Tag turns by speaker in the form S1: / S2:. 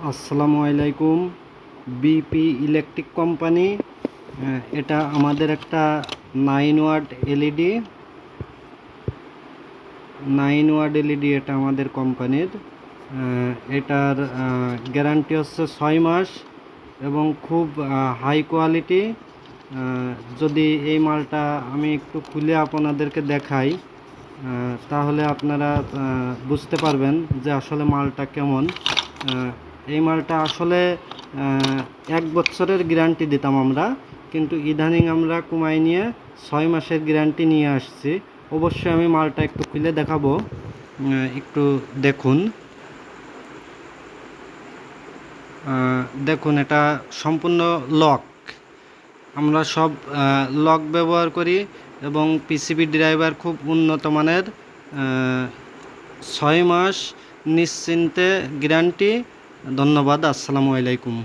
S1: আসসালামু আলাইকুম। BP electric company, এটা আমাদের একটা 9 ওয়াট এলইডি। 9 ওয়াট এলইডি এটা আমাদের কোম্পানির। এটার গ্যারান্টি হচ্ছে 6 মাস এবং খুব হাই কোয়ালিটি। যদি এই মালটা আমি একটু খুলে আপনাদেরকে দেখাই, তাহলে আপনারা বুঝতে পারবেন যে আসলে মালটা কেমন। এই মালটা আসলে 1 বছরের গ্যারান্টি দিতাম আমরা, কিন্তু ইদানিং আমরা কমাই নিয়ে 6 মাসের গ্যারান্টি নিয়ে আসছি। অবশ্যই আমি মালটা একটু খুলে দেখাবো, একটু দেখুন। দেখুন, এটা সম্পূর্ণ লক। আমরা সব লক ব্যবহার করি এবং পিসিবি ড্রাইভার খুব উন্নত মানের। 6 মাস নিশ্চিন্তে গ্যারান্টি। ধন্যবাদ। আসসালামু আলাইকুম।